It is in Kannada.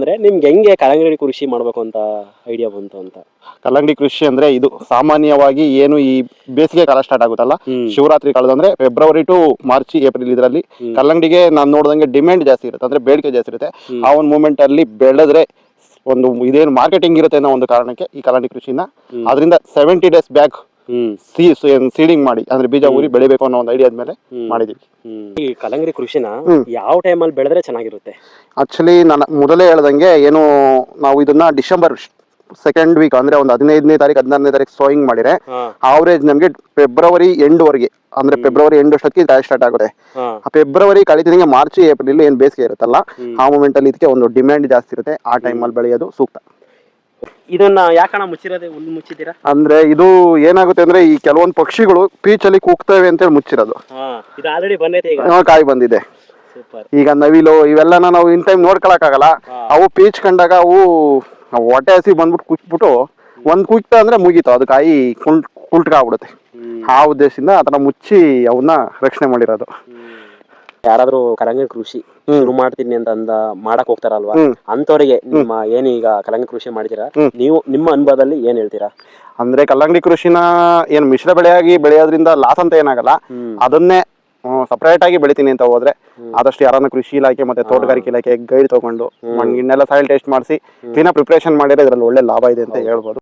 ಅಂದ್ರೆ ನಿಮ್ಗೆ ಹೆಂಗೆ ಕಲ್ಲಂಗಡಿ ಕೃಷಿ ಮಾಡ್ಬೇಕು ಅಂತ ಐಡಿಯಾ ಬಂತು ಅಂತ? ಕಲ್ಲಂಗಡಿ ಕೃಷಿ ಅಂದ್ರೆ ಇದು ಸಾಮಾನ್ಯವಾಗಿ ಏನು ಈ ಬೇಸಿಗೆ ಕಾಲ ಸ್ಟಾರ್ಟ್ ಆಗುತ್ತಲ್ಲ, ಶಿವರಾತ್ರಿ ಕಾಲದ ಅಂದ್ರೆ ಫೆಬ್ರವರಿ ಟು ಮಾರ್ಚ್ ಏಪ್ರಿಲ್ ಇದರಲ್ಲಿ ಕಲ್ಲಂಗಡಿಗೆ ನಾನು ನೋಡಿದಂಗೆ ಡಿಮ್ಯಾಂಡ್ ಜಾಸ್ತಿ ಇರುತ್ತೆ, ಅಂದ್ರೆ ಬೇಡಿಕೆ ಜಾಸ್ತಿ ಇರುತ್ತೆ. ಆ ಒಂದು ಮೂಮೆಂಟ್ ಅಲ್ಲಿ ಬೆಳೆದ್ರೆ ಒಂದು ಇದೇನು ಮಾರ್ಕೆಟಿಂಗ್ ಇರುತ್ತೆ ಅನ್ನೋ ಒಂದು ಕಾರಣಕ್ಕೆ ಈ ಕಲ್ಲಂಗಡಿ ಕೃಷಿನ ಅದರಿಂದ 70 days ಬ್ಯಾಕ್ ಸೀಡಿಂಗ್ ಮಾಡಿ ಅಂದ್ರೆ ಬೀಜ ಊರಿ ಬೆಳಿಬೇಕು ಅನ್ನೋ ಒಂದು ಐಡಿಯಾ ಆದ್ಮೇಲೆ ಮಾಡಿದೀವಿ. ಈ ಕಲ್ಲಂಗಡಿ ಕೃಷಿನ ಯಾವ ಟೈಮಲ್ಲಿ ಬೆಳೆದ್ರೆ ಚೆನ್ನಾಗಿರುತ್ತೆ? ಆಕ್ಚುಲಿ ನಾನು ಮೊದಲೇ ಹೇಳ್ದಂಗೆ ಏನು ನಾವು ಇದನ್ನ ಡಿಸೆಂಬರ್ ಸೆಕೆಂಡ್ ವೀಕ್ ಅಂದ್ರೆ ಒಂದು 15ನೇ ತಾರೀಕು 16ನೇ ತಾರೀಕು ಸೋಯಿಂಗ್ ಮಾಡಿದ್ರೆ ಅವರೇಜ್ ನಮಗೆ ಫೆಬ್ರವರಿ ಎಂಡ್ ವರೆಗೆ, ಅಂದ್ರೆ ಫೆಬ್ರವರಿ ಎಂಡ್ ಅಷ್ಟೊತ್ತಿಗೆ ಕಾಯಿ ಸ್ಟಾರ್ಟ್ ಆಗುತ್ತೆ. ಫೆಬ್ರವರಿ ಕಳಿತಿದಂಗೆ ಮಾರ್ಚ್ ಏಪ್ರಿಲ್ ಏನ್ ಬೇಸಿಗೆ ಇರುತ್ತಲ್ಲ ಆ ಮೂಮೆಂಟ್ ಅಲ್ಲಿ ಇದಕ್ಕೆ ಒಂದು ಡಿಮ್ಯಾಂಡ್ ಜಾಸ್ತಿ ಇರುತ್ತೆ. ಆ ಟೈಮ್ ಅಲ್ಲಿ ಬೆಳೆಯೋದು ಸೂಕ್ತ. ಇದನ್ನ ಯಾಕಣ ಮುಚ್ಚಿರೋದೇ, ಹುಲ್ಲು ಮುಚ್ಚಿದ್ದೀರಾ? ಅಂದ್ರೆ ಇದು ಏನಾಗುತ್ತೆ ಅಂದ್ರೆ ಈ ಕೆಲವೊಂದು ಪಕ್ಷಿಗಳು ಪೀಚ್ ಅಲ್ಲಿ ಕೂಗ್ತವೆ ಅಂತ ಹೇಳಿ ಮುಚ್ಚಿರೋದು. ಇದು ಆಲ್ರೆಡಿ ಬಂದೈತೆ ಈಗ, ಕಾಯಿ ಬಂದಿದೆ. ಈಗ ನವಿಲು ಇವೆಲ್ಲನ ನಾವು ಇನ್ ಟೈಮ್ ನೋಡ್ಕೊಳಕ್ ಆಗಲ್ಲ. ಅವು ಪೀಚ್ ಕಂಡಾಗ ಅವು ಹೊಟ್ಟೆ ಹಸಿ ಬಂದ್ಬಿಟ್ಟು ಕುಚ್ಬಿಟ್ಟು ಒಂದ್ ಕುಯ್ತ ಅಂದ್ರೆ ಮುಗೀತು, ಅದು ಕಾಯಿ ಕುಲ್ಟ್ಕಾಗ್ಬಿಡುತ್ತೆ. ಆ ಉದ್ದೇಶದಿಂದ ಅದನ್ನ ಮುಚ್ಚಿ ಅವನ್ನ ರಕ್ಷಣೆ ಮಾಡಿರೋದು. ಯಾರಾದ್ರೂ ಕಲ್ಲಂಗಡಿ ಕೃಷಿ ಶುರು ಮಾಡ್ತೀನಿ ಅಂತ ಮಾಡಕ್ ಹೋಗ್ತಾರಲ್ವಾ, ಅಂತವರಿಗೆ ನಿಮ್ಮ ಏನೀಗ ಕಲ್ಲಂಗಡಿ ಕೃಷಿ ಮಾಡಿದೀರಾ, ನೀವು ನಿಮ್ಮ ಅನುಭವದಲ್ಲಿ ಏನ್ ಹೇಳ್ತೀರಾ? ಅಂದ್ರೆ ಕಲ್ಲಂಗಡಿ ಕೃಷಿನ ಏನ್ ಮಿಶ್ರ ಬೆಳೆಯಾಗಿ ಬೆಳೆಯೋದ್ರಿಂದ ಲಾಸ್ ಅಂತ ಏನಾಗಲ್ಲ. ಅದನ್ನೇ ಸಪರೇಟ್ ಆಗಿ ಬೆಳಿತೀನಿ ಅಂತ ಹೋದ್ರೆ ಆದಷ್ಟು ಯಾರನ್ನ ಕೃಷಿ ಇಲಾಖೆ ಮತ್ತೆ ತೋಟಗಾರಿಕೆ ಇಲಾಖೆ ಗೈಡ್ ತಗೊಂಡು ಮಣ್ಣಿನೆಲ್ಲ ಸಾಯಿಲ್ ಟೆಸ್ಟ್ ಮಾಡಿಸಿ ಕ್ಲೀನ್ ಪ್ರಿಪರೇಷನ್ ಮಾಡಿದ್ರೆ ಇದ್ರಲ್ಲಿ ಒಳ್ಳೆ ಲಾಭ ಇದೆ ಅಂತ ಹೇಳ್ಬೋದು.